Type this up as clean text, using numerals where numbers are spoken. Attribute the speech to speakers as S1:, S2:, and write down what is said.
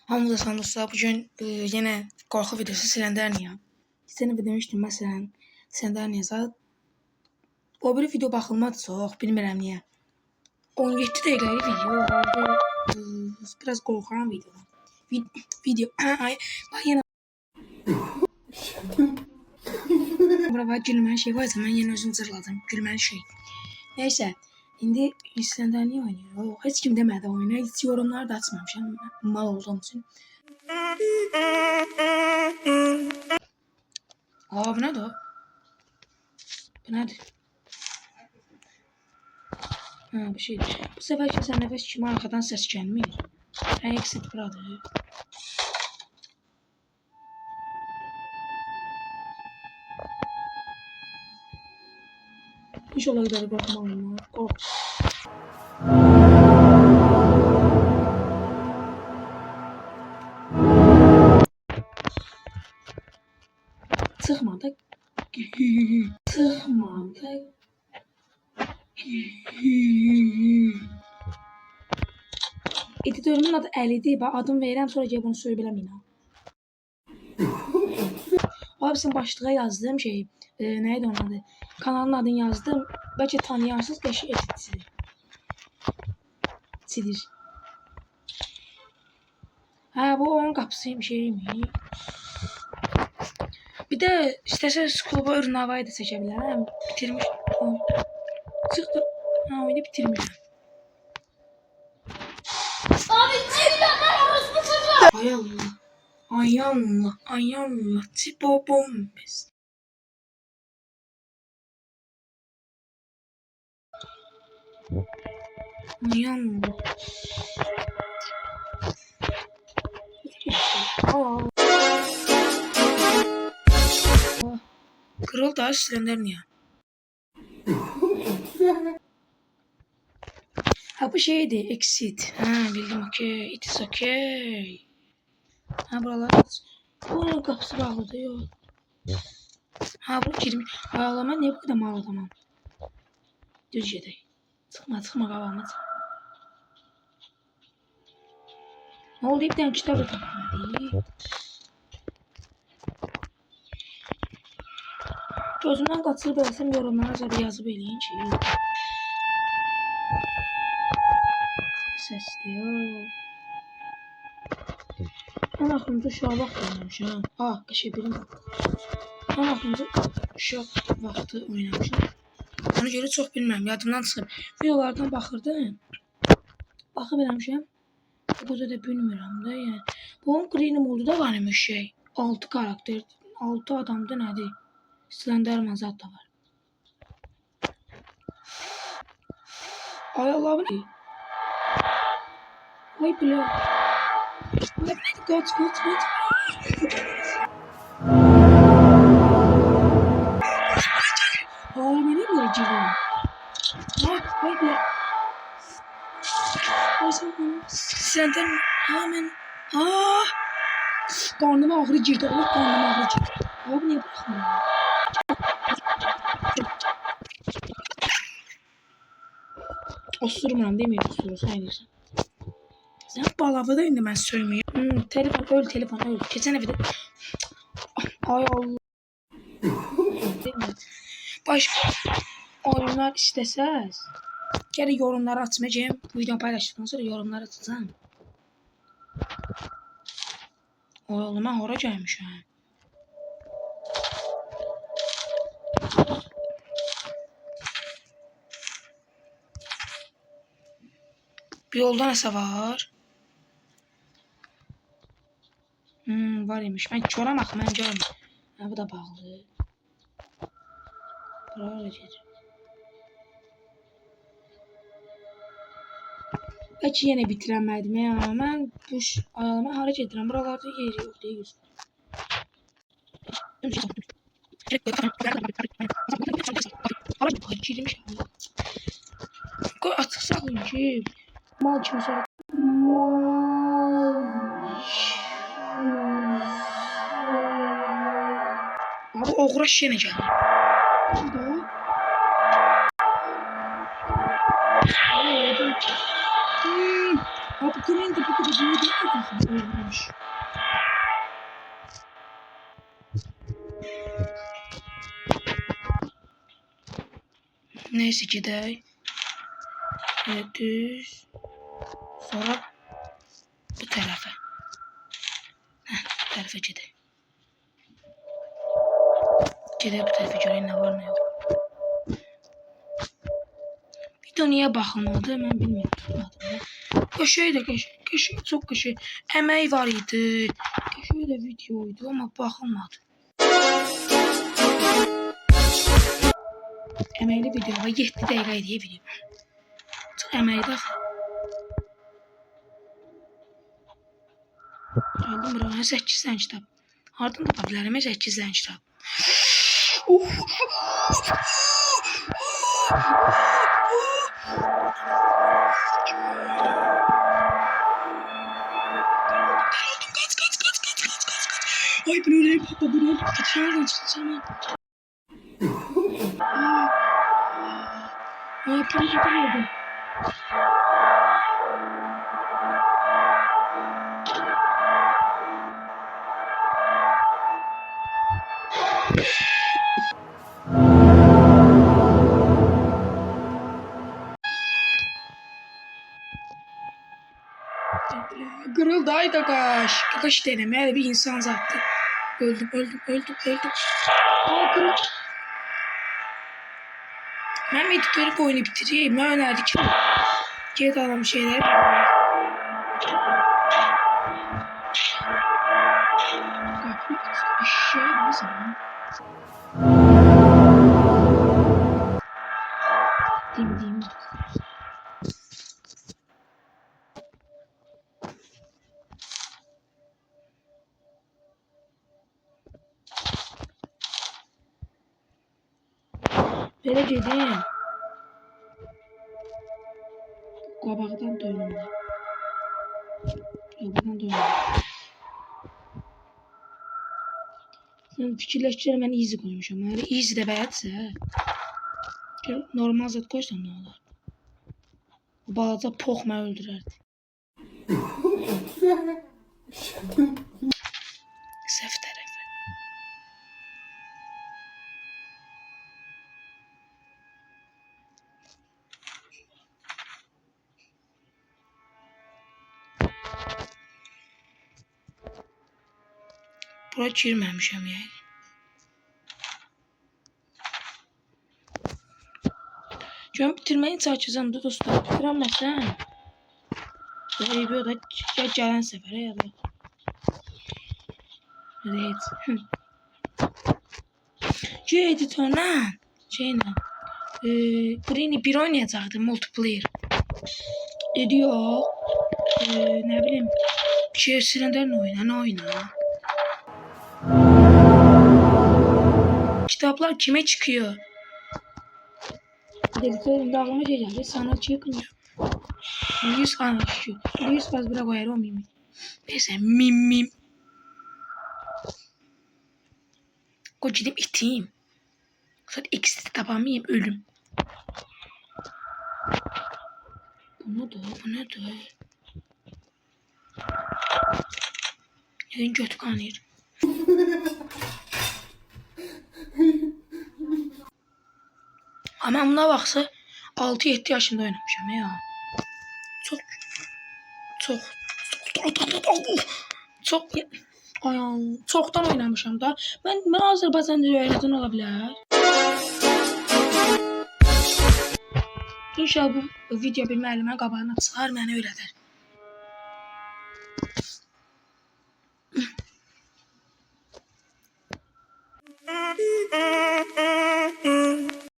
S1: Hamıza salam dostlar. Bugün yenə qorxu videosu Slendernia. Sənə də demişdim məsələn Slendernia. O bir video baxılmadı çox, bilmirəm niyə. 17 dəqiqəlik video, biraz qorxuran video. Video. Ay, bax yenə bura gülməli şey varsa mən yenə özüm zırladım. Gülməli şey. Nəysə, indi Slendernia oynayır. Heç kim demədi oyuna. Heç yorumları da açmamışam. Mal olduğum üçün. Aa, bu nədir o? Bu nədir? Ha, bu şeydir. Bu sefer kimsə nəfəs kimi arxadan səs gəlmir. Exit buradır. İnşallah qədər qorxmalıyım. Qorx. Çıxmadı. Çıxmadı. Editörümün adı Əlidir. Bax adım verirəm, sonra gəlib bunu söylə biləməyəm. Hepsini başlığa yazdım şey. Neydi onun adı? Kanalın adını yazdım. Belki tanıyarsınız. Qəşi editçidir. Silir. Ha, bu onun qapısıymış şeymi? Bir de istəsəz kluba Ürnavayı da seçə bilərəm. Bitirmiş. Çıxdı. Ha, oyunu bitirmişəm.
S2: Abi çiğdemler orospu çocuğu.
S1: Ay Allah. Ay Allah. Ay Allah. Tipo bombes. Ay Allah. Aa. Kırıl da Slendernia. Ha bu şeydi, exit. Ha bildim, okey. It is okay. Ha buralar. Bunun kapısı bağlıdır, yok. Ha bu girmiş. Ağlama niye bu kadar mal adamım? Düz yedek. Çıkma kavamız. Ne oldu, bir tane kitap da tapmadı. Gözümden kaçırıp etsem yorumlara zaten yazıp eləyin ki. Sesli ya. Ben aklımda uşaq vaxt oynamışam. Ah, qəşəbirim. Ben aklımda uşaq vaxtı oynamışam. Ona göre çok bilmirəm, yadımdan çıxıb. Videolardan baxırdım. Baxıb eləmişəm. Bu da bilmirəm də, yəni. Bunun Green Mood'u da var imiş şey. 6 karakter, 6 adamda nədir? Slenderman zat da var. Ay Allah, bu ne? Ay bile. Ay kaç. Ay beni böyle giriyor. Ay bile. Ay senden hemen. Ah. Karnıma ağrı girdi. Allah karnıma ağrı girdi. Abi niye bırakmıyor? Osurmuram değil mi? Osurur hayır. Sen balavada indi ben söylemiyorum. Telefon öl. Geçen evde. Ay Allah. Değil mi? Başka oyunlar istesəz. Gəlin yorumları açmayacağım. Bu videonu paylaşdıktan sonra yorumları açacağım. Oğlum ben hora gelmişim. Bir yolda nəsə var. Var imiş. Ben çoram axı, mən görmürəm. Ha, bu da bağlı. Buraya gedir. Belki yine bitiremedim ya. Mən bu ayağıma hara gedirəm. Buralarda yeri yok değil. Girmiş. Koy atık sağlayayım ki. Mal kimi sonra. Abi uğraş yine geldi. Abi bu bir de böyle de öldürmüş. Neyse ki de düz sonra bu tarafa. Bu tarafa gidelim. Gidelim bu tarafa göre ne var ne yok. Video niye bakılmadı ben bilmiyorum. Köşeye de köşe çok köşe emeği var idi. Köşeye de videoydu ama bakılmadı. Emeğli video ve 7 dakika diye video. Çok emeği de. Geldim buraya 8 tane kitap. Ardından da bilərəm 8 tane kitap. Ay ben öyle patladı bunu. Nereden çıktı sana? Ay panik yapamadım. Kırıldı ay da kaş. Kaş denem yani bir insan zaten. Öldüm. Aa kırıldı. Ben medikleri bu oyunu bitireyim. Ne önerdi ki? Geri alalım şeyleri. Kapıyı aşağı bir zaman. Dim. Böyle dedim. Qabaqdan dönüm. Sen fikirləşdirəm mən easy qoymuşam. Elə easy də bəyətsə. Normal zət qoysam nə olar? Bu balaca pox məni öldürərdi. Səhv tərəfə. Bura girməmişəm yəni. Görüm bitirməyi çəkəcəm də dostlar. Bitirəməsəm. Eybi o da ya gələn səfərə ya da. Evet. Editorla şeylə Green'i bir oynayacaqdı multiplayer. Dedi yox. Nə bilim. Bir şey silənlərlə oyna. Kitaplar kime çıkıyor? Dediklerimde aklıma şey geldi. Sanatçı yakınıyor. 100 anlaşıyor. 100 faz bırak o yer o mimi. Neyse mim. O gidip iteyim. Sonra ikisi de tapamayayım ölüm. Bu ne de? Neden götü kanıyor? Ama buna baksa 6-7 yaşında oynamışım ya. Çoktan oynamışım da. Ben Azerbaycan öğreten olabilir. İnşallah bu video bir müəllimə qabağına çıxar, məni öyrədər.